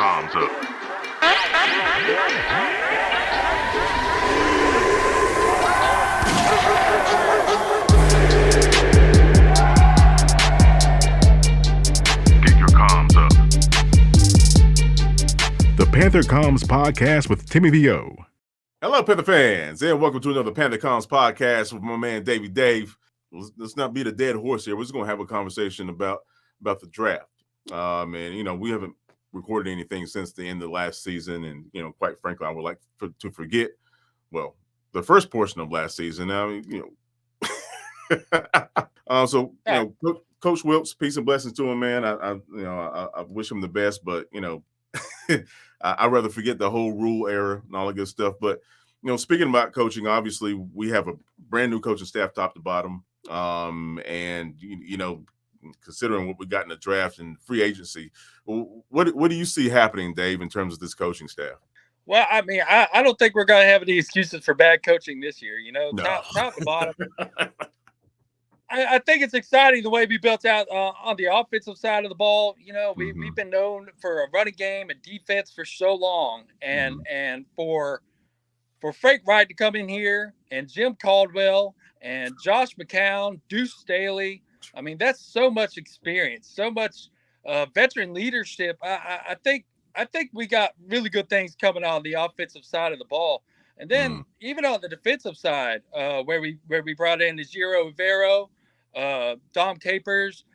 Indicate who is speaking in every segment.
Speaker 1: comms up. Get your comms up.
Speaker 2: The Panther Comms Podcast with Timmy V.O.
Speaker 3: Hello, Panther fans, and welcome to another Panther Comms Podcast with my man, Davey. Dave. Let's not beat a dead horse here. We're just going to have a conversation about the draft. And, you know, we haven't recorded anything since the end of last season. And, you know, quite frankly, I would like to forget, well, the first portion of last season. I mean, you know, Coach Wilkes, peace and blessings to him, man. I wish him the best, but, you know, I'd rather forget the whole rule era and all that good stuff. But, you know, speaking about coaching, obviously we have a brand new coaching staff top to bottom. And, you know, considering what we got in the draft and free agency, what do you see happening, Dave, in terms of this coaching staff?
Speaker 4: Well, I mean, I don't think we're going to have any excuses for bad coaching this year, you know,
Speaker 3: No.
Speaker 4: top to bottom. I think it's exciting the way we built out on the offensive side of the ball. You know, we've been known for a running game and defense for so long. And for Frank Wright to come in here and Jim Caldwell and Josh McCown, Deuce Staley, I mean, that's so much experience, so much veteran leadership. I think we got really good things coming on the offensive side of the ball. And then even on the defensive side, where we brought in Ejiro Rivero, Dom Capers,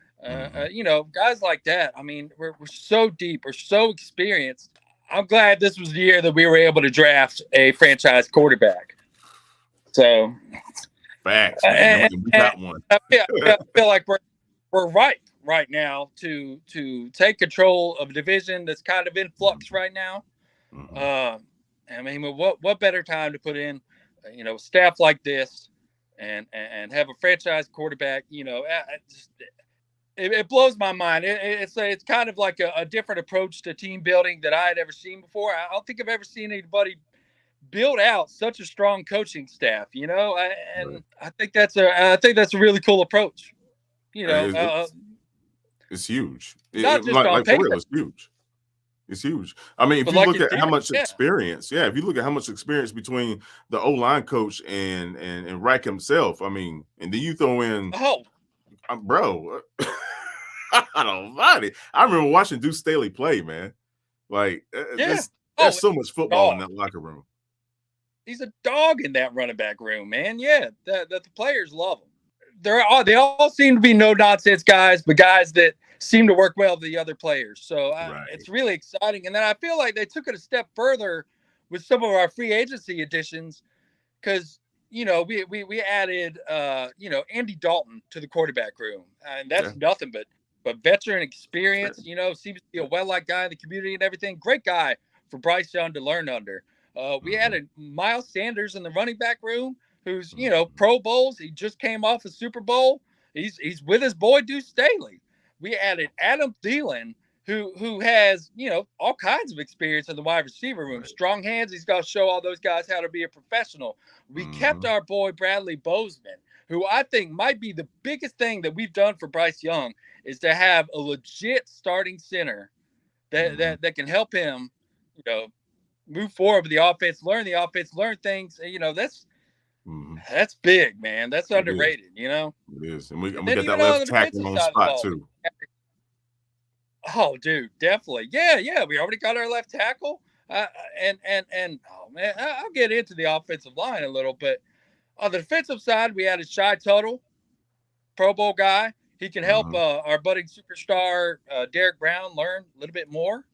Speaker 4: you know, guys like that. I mean, we're so deep, we're so experienced. I'm glad this was the year that we were able to draft a franchise quarterback. So,
Speaker 3: facts, man. We got one.
Speaker 4: I feel like we're right now to take control of a division that's kind of in flux right now. I mean, what better time to put in, you know, staff like this, and have a franchise quarterback? You know, it blows my mind. It's kind of like a different approach to team building that I had ever seen before. I don't think I've ever seen anybody build out such a strong coaching staff. You know, I think that's a really cool approach. You know,
Speaker 3: it's huge.
Speaker 4: Not just on paper.
Speaker 3: For real, it's huge. It's huge. I mean, if you look at how much experience, if you look at how much experience between the O-line coach and Reich himself, I mean, and then you throw in, bro, I don't mind it. I remember watching Deuce Staley play, man. Like, there's so much football in that locker room.
Speaker 4: He's a dog in that running back room, man. Yeah, the players love him. They all seem to be no-nonsense guys, but guys that seem to work well with the other players. So it's really exciting. And then I feel like they took it a step further with some of our free agency additions, because, you know, we added, you know, Andy Dalton to the quarterback room. And that's nothing but veteran experience, you know, seems to be a well-liked guy in the community and everything. Great guy for Bryce Young to learn under. We added Miles Sanders in the running back room, who's, you know, Pro Bowls. He just came off a Super Bowl. He's with his boy Deuce Staley. We added Adam Thielen, who has, you know, all kinds of experience in the wide receiver room. Strong hands. He's got to show all those guys how to be a professional. We kept our boy Bradley Bozeman, who I think might be the biggest thing that we've done for Bryce Young, is to have a legit starting center that can help him, you know, move forward with the offense, learn things. You know, that's big, man. That's underrated, you know.
Speaker 3: It is. And we got that left tackle on the spot, too.
Speaker 4: Oh, dude, definitely. Yeah. We already got our left tackle. And oh, man, I'll get into the offensive line a little, but on the defensive side, we added Shy Tuttle, Pro Bowl guy. He can help our budding superstar, Derek Brown, learn a little bit more.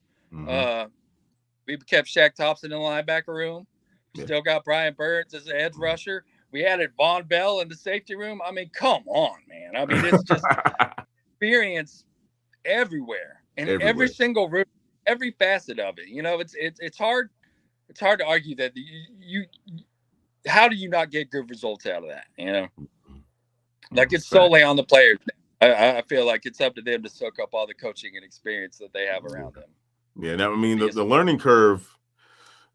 Speaker 4: We kept Shaq Thompson in the linebacker room. Still got Brian Burns as an edge rusher. We added Von Bell in the safety room. I mean, come on, man. I mean, it's just experience everywhere, in every single room, every facet of it. You know, it's hard. It's hard to argue that you how do you not get good results out of that? You know, like it's solely on the players. I feel like it's up to them to soak up all the coaching and experience that they have around them.
Speaker 3: Yeah, now, I mean, the learning curve.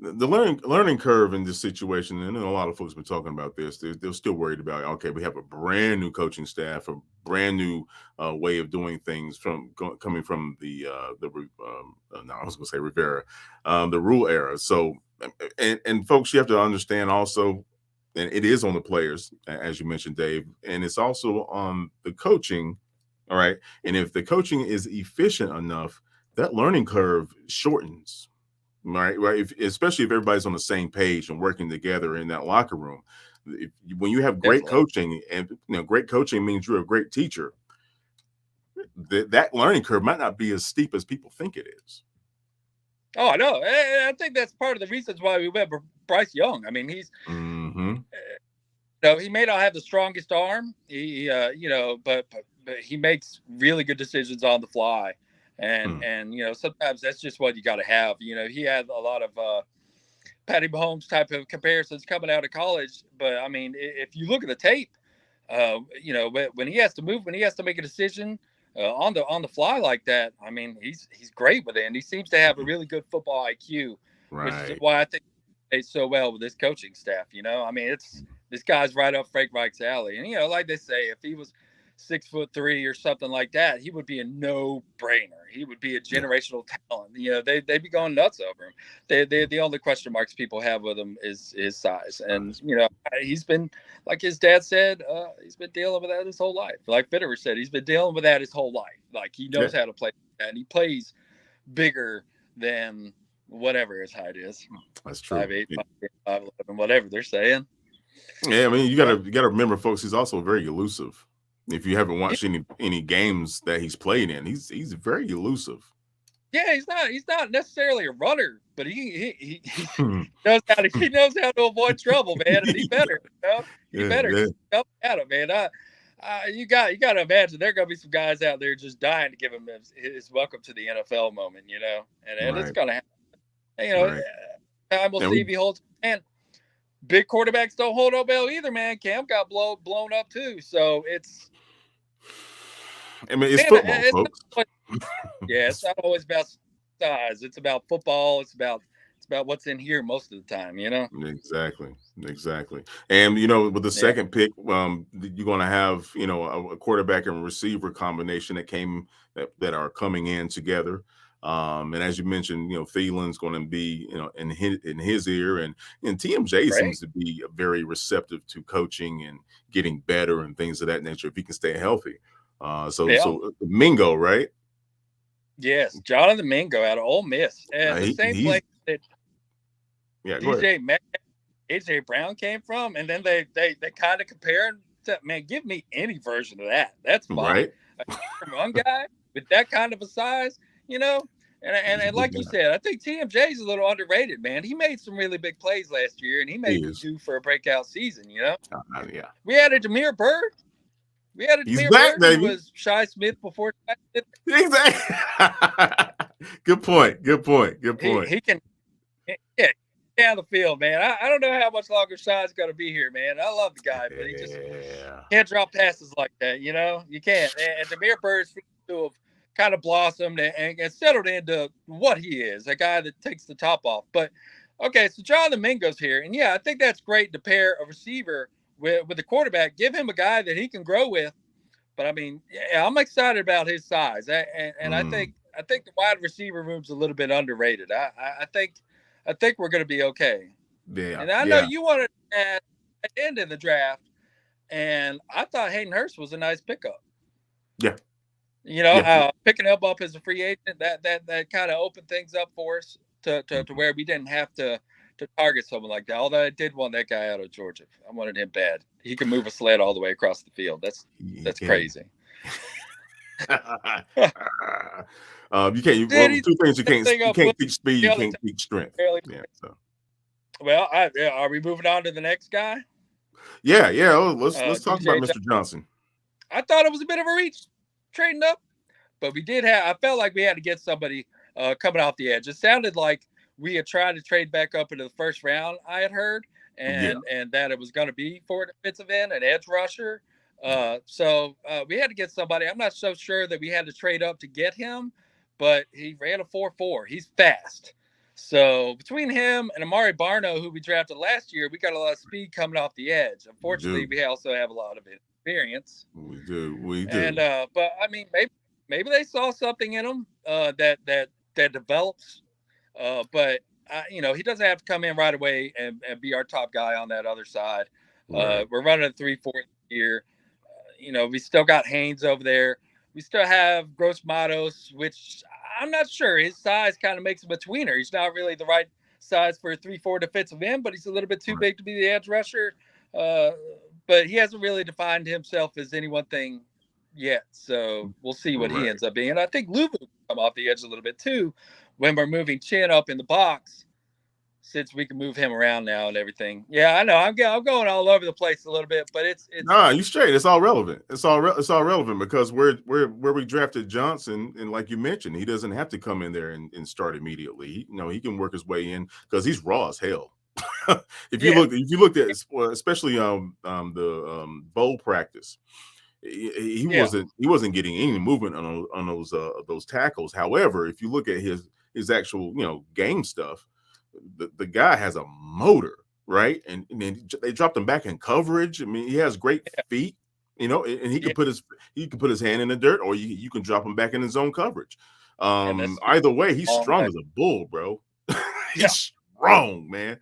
Speaker 3: The learning curve in this situation, and a lot of folks have been talking about this. They're still worried about, okay, we have a brand new coaching staff, a brand new way of doing things coming from no, I was going to say Rivera, the rule era. So, and folks, you have to understand also, and it is on the players, as you mentioned, Dave, and it's also on the coaching. All right. And if the coaching is efficient enough, that learning curve shortens. Right. Especially if everybody's on the same page and working together in that locker room. When you have great coaching, and great coaching means you're a great teacher, that learning curve might not be as steep as people think it is.
Speaker 4: Oh, I know. I think that's part of the reasons why we went for Bryce Young. I mean, he's, he may not have the strongest arm, but he makes really good decisions on the fly. And sometimes that's just what you got to have. He had a lot of Patty Mahomes type of comparisons coming out of college. But, I mean, if you look at the tape, when he has to move, when he has to make a decision on the fly like that, I mean, he's great with it. And he seems to have a really good football IQ, which is why I think he plays so well with this coaching staff. I mean, this guy's right up Frank Reich's alley. And, like they say, if he was 6'3" or something like that, he would be a no-brainer. He would be a generational talent. They'd be going nuts over him. The only question marks people have with him is his size. And, he's been, like his dad said, he's been dealing with that his whole life. Like Fitterer said, he's been dealing with that his whole life. Like, he knows how to play that, and he plays bigger than whatever his height is.
Speaker 3: That's true.
Speaker 4: 5'8", 5'11", whatever they're saying.
Speaker 3: Yeah, I mean, you gotta remember, folks, he's also very elusive. If you haven't watched any games that he's played in, he's very elusive.
Speaker 4: Yeah, he's not necessarily a runner, but he knows how to avoid trouble, man. And he better, come at him, man. You got to imagine there are gonna be some guys out there just dying to give him his welcome to the NFL moment, and it's gonna happen. Time we'll see if he holds. And big quarterbacks don't hold up well either, man. Cam got blown up too, so it's.
Speaker 3: I mean, it's football, folks.
Speaker 4: It's not always about size. It's about football. It's about what's in here most of the time,
Speaker 3: Exactly. And with the second pick, you're going to have a quarterback and receiver combination that are coming in together. And as you mentioned, Thielen's going to be in his ear, and TMJ seems to be very receptive to coaching and getting better and things of that nature if he can stay healthy. So Mingo, right?
Speaker 4: Yes, Jonathan Mingo out of Ole Miss, and the same place that AJ Brown came from, and then they kind of compare him to, man, give me any version of that. That's fine.
Speaker 3: Right.
Speaker 4: A one guy with that kind of a size, and like you said, I think TMJ is a little underrated, man. He made some really big plays last year, and he may be due for a breakout season. We had a Jameer Byrd. We had a Jameer Byrd who was Shi Smith before Shi Smith.
Speaker 3: Exactly. Good point.
Speaker 4: He can down the field, man. I don't know how much longer Shi's going to be here, man. I love the guy, but he just can't drop passes like that, You can't. And Jameer Byrd seems to have kind of blossomed and settled into what he is, a guy that takes the top off. But, okay, so Jonathan Mingo's here. And, I think that's great to pair a receiver with the quarterback, give him a guy that he can grow with. But I mean, I'm excited about his size, and I think the wide receiver room's a little bit underrated. I think we're going to be okay.
Speaker 3: Yeah,
Speaker 4: and I know you wanted at the end of the draft, and I thought Hayden Hurst was a nice pickup.
Speaker 3: Yeah,
Speaker 4: picking him up as a free agent, that kind of opened things up for us to where we didn't have to target someone like that. Although I did want that guy out of Georgia. I wanted him bad. He can move a sled all the way across the field. That's crazy.
Speaker 3: You can't. Two things you can't teach speed. You can't teach strength. Yeah. So.
Speaker 4: Well, are we moving on to the next guy?
Speaker 3: Yeah. Let's talk about Mr. Johnson.
Speaker 4: I thought it was a bit of a reach trading up, but we did have. I felt like we had to get somebody coming off the edge. It sounded like we had tried to trade back up into the first round, I had heard, and that it was going to be for a defensive end, an edge rusher. So we had to get somebody. I'm not so sure that we had to trade up to get him, but he ran a 4.4. He's fast. So between him and Amari Barno, who we drafted last year, we got a lot of speed coming off the edge. Unfortunately, we also have a lot of experience.
Speaker 3: We do.
Speaker 4: And but I mean, maybe they saw something in him that develops. But he doesn't have to come in right away and be our top guy on that other side.
Speaker 3: Right.
Speaker 4: We're running a 3-4 year. We still got Haynes over there. We still have Gross Matos, which I'm not sure. His size kind of makes him a tweener. He's not really the right size for a 3-4 defensive end, but he's a little bit too big to be the edge rusher. But he hasn't really defined himself as any one thing yet. So we'll see what he ends up being. And I think Luvu will come off the edge a little bit too when we're moving Chin up in the box, since we can move him around now and everything. Yeah, I know. I'm going all over the place a little bit, but it's
Speaker 3: nah, you straight. It's all relevant. It's all relevant because where we drafted Johnson, and like you mentioned, he doesn't have to come in there and start immediately. He can work his way in because he's raw as hell. if you looked at especially the bowl practice, he wasn't getting any movement on those tackles. However, if you look at his actual game stuff, the guy has a motor, right? And they dropped him back in coverage. I mean, he has great feet, and he can put his hand in the dirt, or you can drop him back in his zone coverage. Either way, he's strong as a bull, bro. He's strong, man.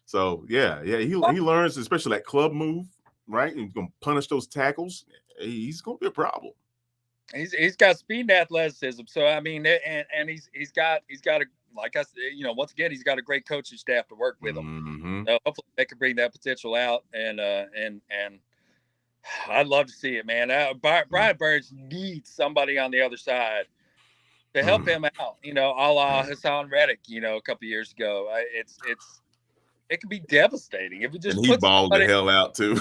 Speaker 3: So he learns, especially that club move, right? And he's gonna punish those tackles. He's gonna be a problem.
Speaker 4: He's got speed and athleticism. So I mean, and he's got a, like I said, once again, he's got a great coaching staff to work with him.
Speaker 3: Mm-hmm.
Speaker 4: So hopefully they can bring that potential out, and I'd love to see it, man. Brian Burns needs somebody on the other side to help him out. A la Hassan Reddick, a couple years ago. It can be devastating if you just.
Speaker 3: And he balled the hell out too.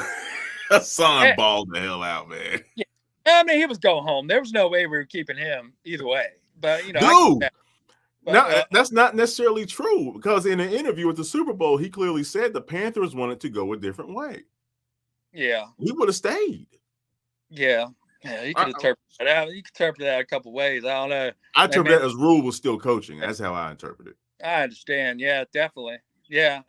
Speaker 3: Hassan balled the hell out, man.
Speaker 4: Yeah. I mean, he was going home. There was no way we were keeping him either way. But
Speaker 3: that's not necessarily true, because in an interview with the Super Bowl, he clearly said the Panthers wanted to go a different way.
Speaker 4: Yeah,
Speaker 3: he would have stayed.
Speaker 4: Yeah, you could interpret that out. You could interpret that a couple ways. I don't know.
Speaker 3: I interpret that as Rule was still coaching. That's how I interpret it.
Speaker 4: I understand. Yeah, definitely. Yeah.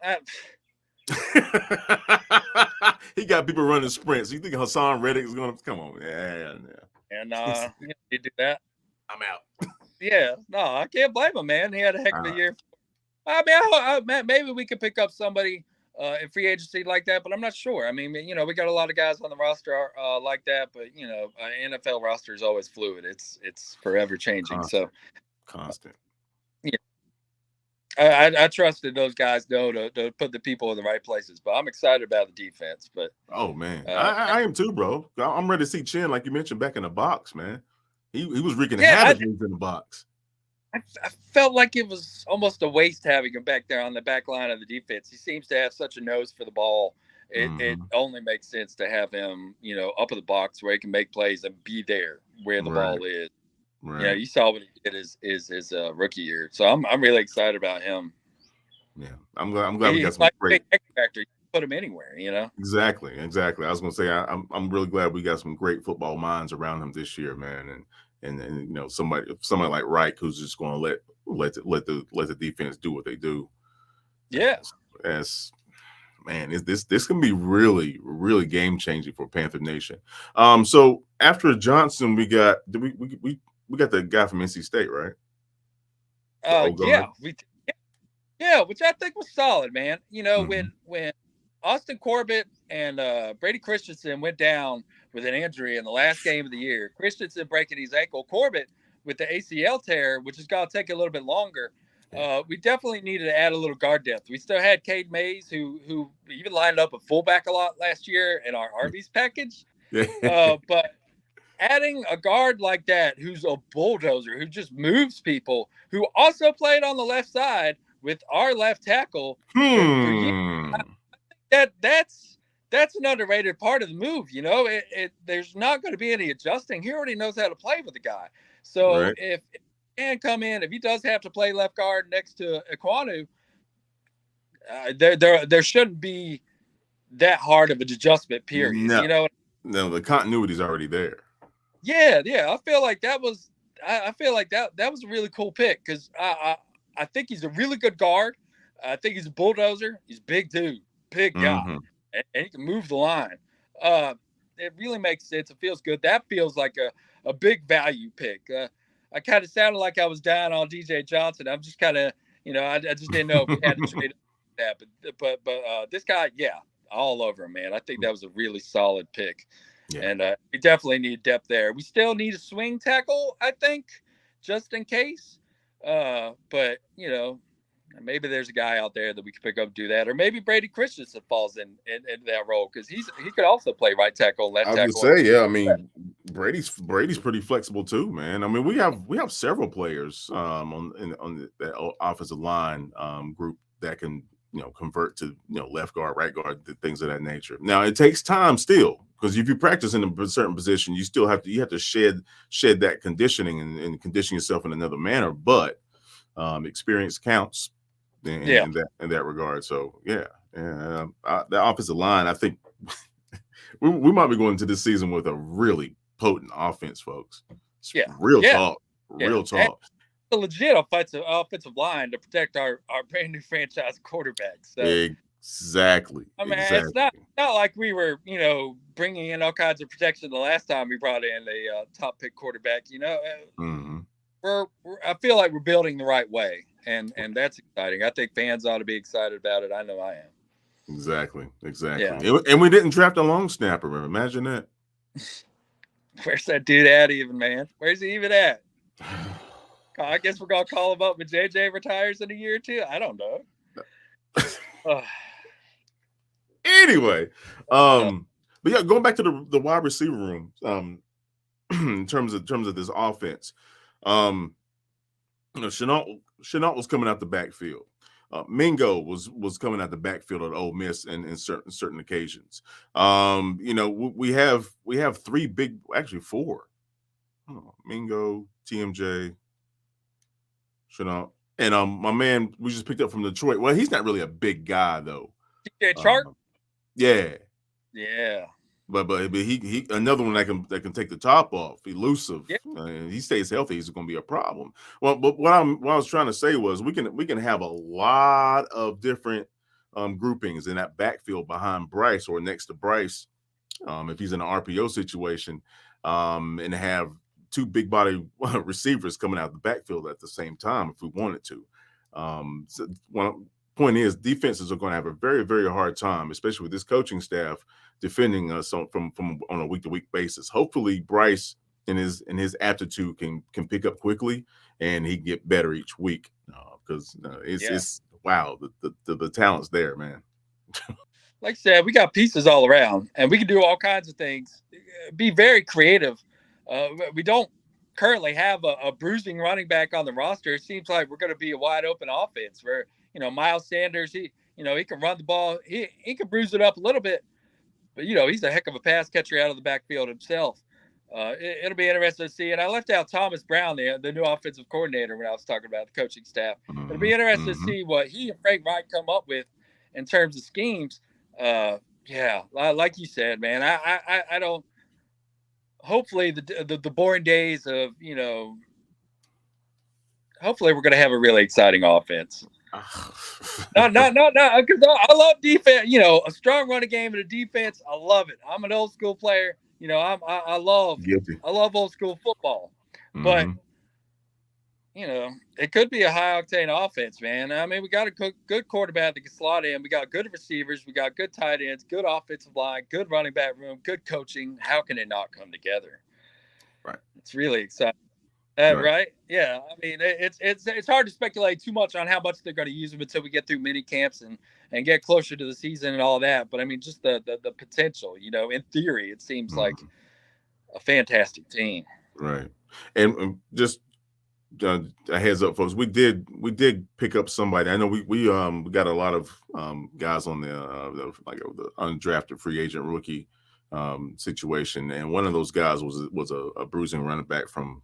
Speaker 3: He got people running sprints. You think Hassan Reddick is going to come on? Yeah.
Speaker 4: And you do that.
Speaker 3: I'm out.
Speaker 4: Yeah, no, I can't blame him, man. He had a heck of a year. I mean, maybe we could pick up somebody in free agency like that, but I'm not sure. I mean, we got a lot of guys on the roster like that, but NFL roster is always fluid. It's forever changing.
Speaker 3: Constant.
Speaker 4: Yeah, I trusted those guys know to put the people in the right places, but I'm excited about the defense. But
Speaker 3: oh man, I am too, bro. I'm ready to see Chin, like you mentioned, back in the box, man. He was wreaking havoc in the box.
Speaker 4: I felt like it was almost a waste having him back there on the back line of the defense. He seems to have such a nose for the ball. It only makes sense to have him, up in the box where he can make plays and be there where the ball is. Right. You saw what he did his rookie year. So I'm really excited about him.
Speaker 3: Yeah, I'm glad we got some great
Speaker 4: X factor. You put him anywhere,
Speaker 3: Exactly. I was gonna say I'm really glad we got some great football minds around him this year, man. And somebody like Reich, who's just going to let the defense do what they do.
Speaker 4: Yeah.
Speaker 3: This can be really, really game changing for Panther Nation. So after Johnson, we got the guy from NC State, right?
Speaker 4: Which I think was solid, man. When Austin Corbett and Brady Christensen went down with an injury in the last game of the year, Christensen breaking his ankle, Corbett with the ACL tear, which is going to take a little bit longer. We definitely needed to add a little guard depth. We still had Cade Mays, who even lined up a fullback a lot last year in our Arby's package. But adding a guard like that, who's a bulldozer, who just moves people, who also played on the left side with our left tackle for years, that's an underrated part of the move. There's not going to be any adjusting. He already knows how to play with the guy. So if he can come in, if he does have to play left guard next to Ekwonu, there shouldn't be that hard of an adjustment period.
Speaker 3: No, the continuity is already there.
Speaker 4: Yeah. I feel like that was a really cool pick, because I think he's a really good guard. I think he's a bulldozer. He's a big dude, big guy. And he can move the line. it really makes sense. It feels good. That feels like a big value pick. I kind of sounded like I was down on DJ Johnson. I'm just kind of, I just didn't know if we had to trade that. But this guy, yeah, all over him, man. I think that was a really solid pick. Yeah. And we definitely need depth there. We still need a swing tackle, I think, just in case. But, maybe there's a guy out there that we could pick up and do that. Or maybe Brady Christensen falls in that role because he could also play right tackle, left tackle.
Speaker 3: I would say, yeah. I mean, Brady's pretty flexible too, man. I mean, we have several players on that offensive line group that can convert to left guard, right guard, things of that nature. Now it takes time still, because if you practice in a certain position, you have to shed that conditioning and condition yourself in another manner. But experience counts in that regard. So the offensive line, I think we might be going into this season with a really potent offense, folks. Real talk.
Speaker 4: A legit offensive line to protect our brand new franchise quarterback. So
Speaker 3: exactly.
Speaker 4: I mean, it's not like we were, bringing in all kinds of protection the last time we brought in a top pick quarterback. I feel like we're building the right way, and that's exciting. I think fans ought to be excited about it. I know I am.
Speaker 3: Exactly.
Speaker 4: Yeah.
Speaker 3: And we didn't draft a long snapper. Imagine that.
Speaker 4: Where's that dude at even, man? Where's he even at? I guess we're going to call him up when JJ retires in a year or two. I don't know.
Speaker 3: Anyway, but yeah, going back to the wide receiver room, in terms of this offense, Chenault was coming out the backfield. Mingo was coming out the backfield at Ole Miss in certain occasions. We have four. Mingo, TMJ, Chenault, and my man we just picked up from Detroit. Well, he's not really a big guy though.
Speaker 4: TJ Chark.
Speaker 3: Yeah.
Speaker 4: But
Speaker 3: he another one that can take the top off, elusive.
Speaker 4: Yeah.
Speaker 3: He stays healthy, he's going to be a problem. Well, but what I was trying to say was we can have a lot of different groupings in that backfield behind Bryce or next to Bryce, if he's in an RPO situation, and have two big body receivers coming out of the backfield at the same time if we wanted to. So one point is, defenses are going to have a very, very hard time, especially with this coaching staff, defending us on a week-to-week basis. Hopefully, Bryce in his aptitude can pick up quickly and he get better each week, because it's wow, the talent's there, man.
Speaker 4: Like I said, we got pieces all around, and we can do all kinds of things. Be very creative. We don't currently have a bruising running back on the roster. It seems like we're going to be a wide open offense where, Miles Sanders, he can run the ball. He can bruise it up a little bit, but, he's a heck of a pass catcher out of the backfield himself. It'll be interesting to see. And I left out Thomas Brown, the new offensive coordinator, when I was talking about the coaching staff. It'll be interesting to see what he and Frank might come up with in terms of schemes. Like you said, man, I don't. Hopefully the boring days of, hopefully we're going to have a really exciting offense. No, because I love defense. A strong running game and a defense. I love it. I'm an old school player. I love old school football. But it could be a high octane offense, man. I mean, we got a good quarterback that can slot in. We got good receivers. We got good tight ends, good offensive line, good running back room, good coaching. How can it not come together?
Speaker 3: Right.
Speaker 4: It's really exciting. Right? Yeah. I mean, it's hard to speculate too much on how much they're going to use them until we get through mini camps and get closer to the season and all that. But I mean, just the potential, in theory, it seems like a fantastic team.
Speaker 3: Right. And just a heads up, folks, we did pick up somebody. I know we got a lot of guys on the undrafted free agent rookie situation, and one of those guys was a bruising running back from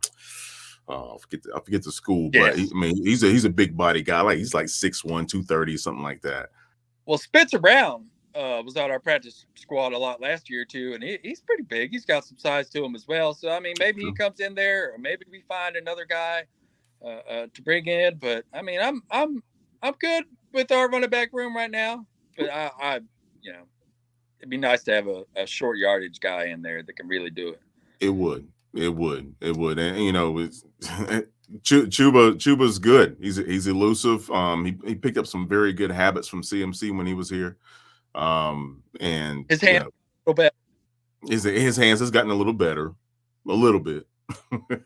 Speaker 3: I forget the school, but he's a big body guy, he's like 6'1", 230, something like that.
Speaker 4: Well, Spencer Brown was on our practice squad a lot last year too, and he's pretty big. He's got some size to him as well. So I mean, maybe he comes in there, or maybe we find another guy to bring in. But I mean, I'm good with our running back room right now. But it'd be nice to have a short yardage guy in there that can really do it.
Speaker 3: It would. And you know, it's Chuba's good. He's elusive. He picked up some very good habits from CMC when he was here. And
Speaker 4: His hand a little bit.
Speaker 3: His hands has gotten a little better, a little bit.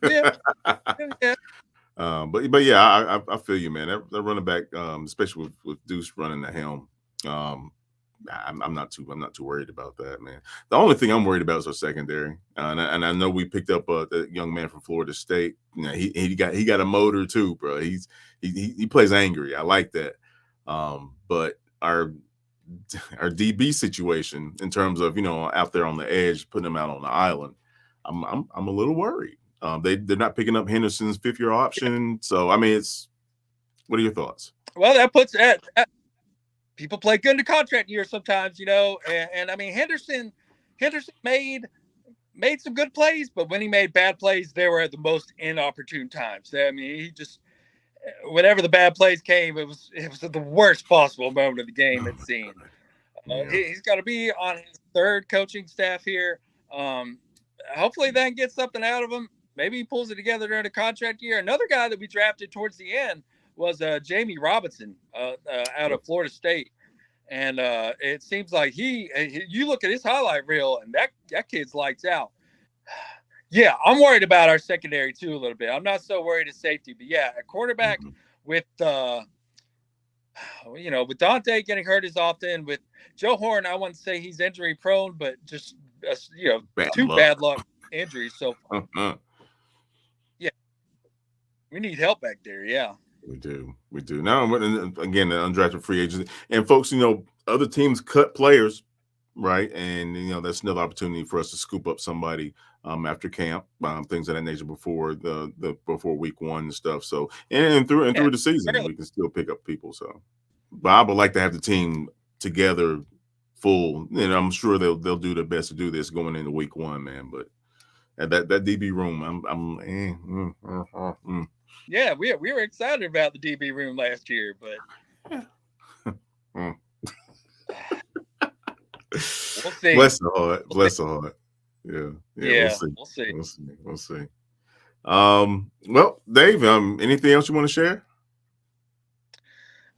Speaker 4: Yeah.
Speaker 3: But yeah, I feel you, man. That running back, especially with Deuce running the helm, I'm not too worried about that, man. The only thing I'm worried about is our secondary, and I know we picked up the young man from Florida State. You know, he got a motor too, bro. He plays angry. I like that. But our DB situation in terms of, you know, out there on the edge, putting them out on the island, I'm a little worried. They're not picking up Henderson's 5th-year option, so I mean, what are your thoughts?
Speaker 4: Well, that puts at people play good in the contract year sometimes, you know, and I mean Henderson made some good plays, but when he made bad plays, they were at the most inopportune times. I mean, he just, whenever the bad plays came, it was the worst possible moment of the game, it seemed. He's got to be on his 3rd coaching staff here. Hopefully that gets something out of him. Maybe he pulls it together during the contract year. Another guy that we drafted towards the end was Jamie Robinson out of Florida State. And it seems like you look at his highlight reel, and that kid's lights out. Yeah, I'm worried about our secondary too a little bit. I'm not so worried at safety, but yeah, at quarterback with with Dante getting hurt as often, with Joe Horn, I wouldn't say he's injury prone, but just bad luck injuries. So yeah, we need help back there. Yeah.
Speaker 3: We do. Now, again, the undrafted free agents and folks, you know, other teams cut players, right? And you know, that's another opportunity for us to scoop up somebody after camp, things of that nature before before week 1 and stuff. So and through the season, we can still pick up people. So, but I would like to have the team together, full. And I'm sure they'll do their best to do this going into week 1, man. But at that DB room,
Speaker 4: Yeah, we were excited about the DB room last year, but we'll see.
Speaker 3: Bless the heart. Yeah. We'll see. Well, Dave, anything else you want to share?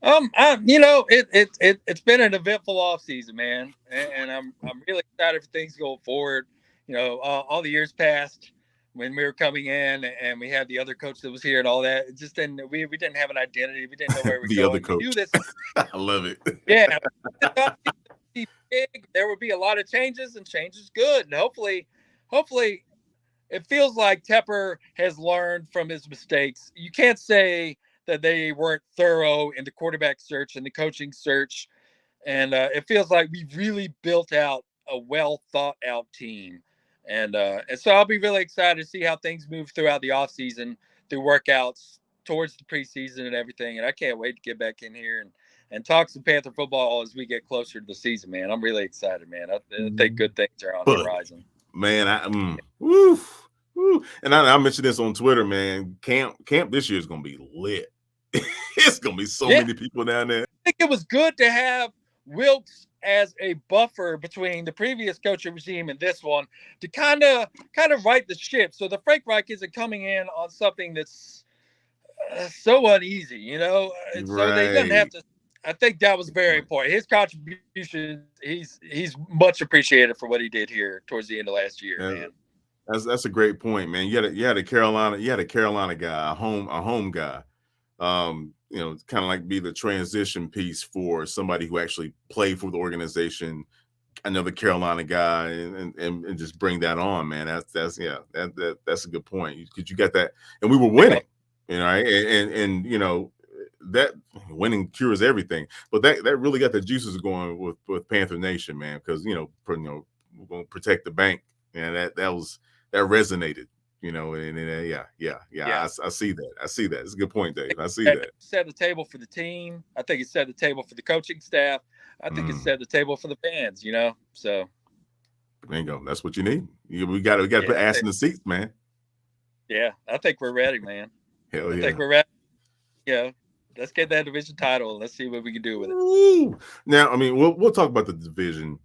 Speaker 4: It's been an eventful off season, man, and I'm really excited for things going forward. You know, all the years past, when we were coming in and we had the other coach that was here and all that, it just didn't, we didn't have an identity. We didn't know where we were going.
Speaker 3: Other coach.
Speaker 4: We knew this.
Speaker 3: I love it.
Speaker 4: Yeah. There would be a lot of changes, and change is good. And hopefully it feels like Tepper has learned from his mistakes. You can't say that they weren't thorough in the quarterback search and the coaching search. And it feels like we really built out a well thought out team. And so I'll be really excited to see how things move throughout the offseason, through workouts, towards the preseason and everything. And I can't wait to get back in here and talk some Panther football as we get closer to the season, man. I'm really excited, man. I think good things are on the horizon.
Speaker 3: Man, and I mentioned this on Twitter, man. Camp this year is going to be lit. It's going to be so many people down there.
Speaker 4: I think it was good to have Wilkes as a buffer between the previous coaching regime and this one, to kind of right the ship. So the Frank Reich isn't coming in on something that's so uneasy, you know.
Speaker 3: Right.
Speaker 4: So they didn't have to. I think that was very important. His contribution, he's much appreciated for what he did here towards the end of last year, man.
Speaker 3: That's a great point, man. You had a Carolina guy, a home guy. You know, kind of like be the transition piece for somebody who actually played for the organization, another Carolina guy, and just bring that on, man. That's a good point, because you got that, and we were winning, you know, right? And you know, that winning cures everything, but that really got the juices going with Panther Nation, man, because you know, we're going to protect the bank, and that resonated. You know, and I see that. It's a good point, Dave. I see that.
Speaker 4: Set the table for the team. I think it set the table for the coaching staff. I think it set the table for the fans. You know, so
Speaker 3: bingo. That's what you need. We got to put ass in the seats, man.
Speaker 4: Yeah, I think we're ready, man.
Speaker 3: Hell yeah.
Speaker 4: I think we're ready. Yeah, let's get that division title. Let's see what we can do with it.
Speaker 3: Ooh. Now, I mean, we'll talk about the division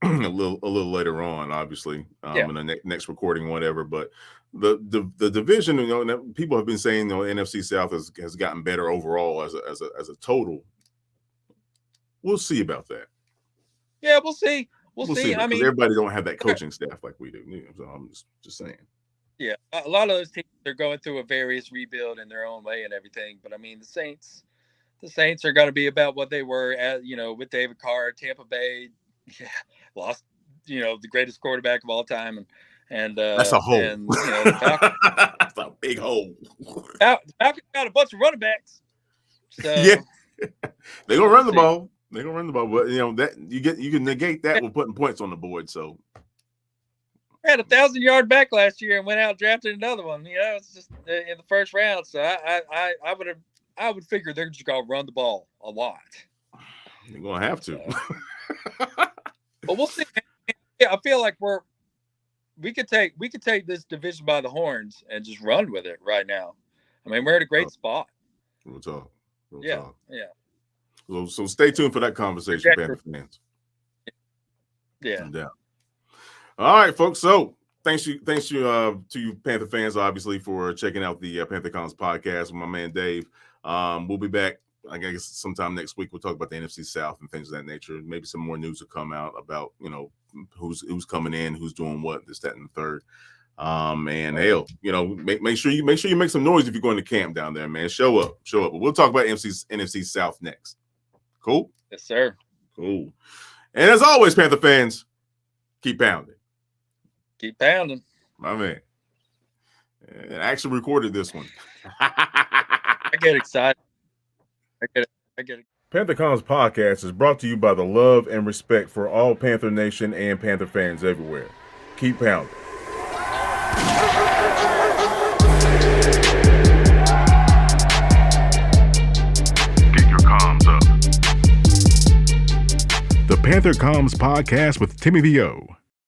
Speaker 3: a little later on, obviously, in the next recording, whatever. But the division, people have been saying, NFC South has gotten better overall as a total. We'll see about that.
Speaker 4: Yeah, we'll see. We'll see.
Speaker 3: I mean, everybody don't have that coaching staff like we do. So I'm just saying.
Speaker 4: Yeah, a lot of those teams, they're going through a various rebuild in their own way and everything. But I mean, the Saints are going to be about what they were at, with David Carr. Tampa Bay, lost, the greatest quarterback of all time, and
Speaker 3: that's a hole.
Speaker 4: And, that's
Speaker 3: a big hole.
Speaker 4: The Falcons got a bunch of running backs. So
Speaker 3: yeah, they're gonna run the ball. They're gonna run the ball, but that you can negate that with putting points on the board. So.
Speaker 4: I had a 1,000-yard back last year and went out and drafted another one. It's just in the first round. So I would figure they're just gonna run the ball a lot.
Speaker 3: You're gonna have to.
Speaker 4: But we'll see. Yeah, I feel like we could take this division by the horns and just run with it right now. I mean, we're at a great spot.
Speaker 3: We'll talk.
Speaker 4: Yeah.
Speaker 3: So stay tuned for that conversation, Panther fans.
Speaker 4: Yeah.
Speaker 3: Yeah. All right, folks. So thanks to you Panther fans, obviously, for checking out the Panther Comms podcast with my man Dave. We'll be back, I guess, sometime next week. We'll talk about the NFC South and things of that nature. Maybe some more news will come out about who's coming in, who's doing what, this, that, and the third. And hell, make sure you make some noise if you're going to camp down there, man. Show up. But we'll talk about NFC South next. Cool.
Speaker 4: Yes, sir.
Speaker 3: Cool. And as always, Panther fans, keep pounding.
Speaker 4: Keep pounding.
Speaker 3: My man. I actually recorded this one.
Speaker 4: I get excited. I get it.
Speaker 2: Panther Comms podcast is brought to you by the love and respect for all Panther Nation and Panther fans everywhere. Keep pounding.
Speaker 1: Get your comms up.
Speaker 2: The Panther Comms podcast with Timmy VO.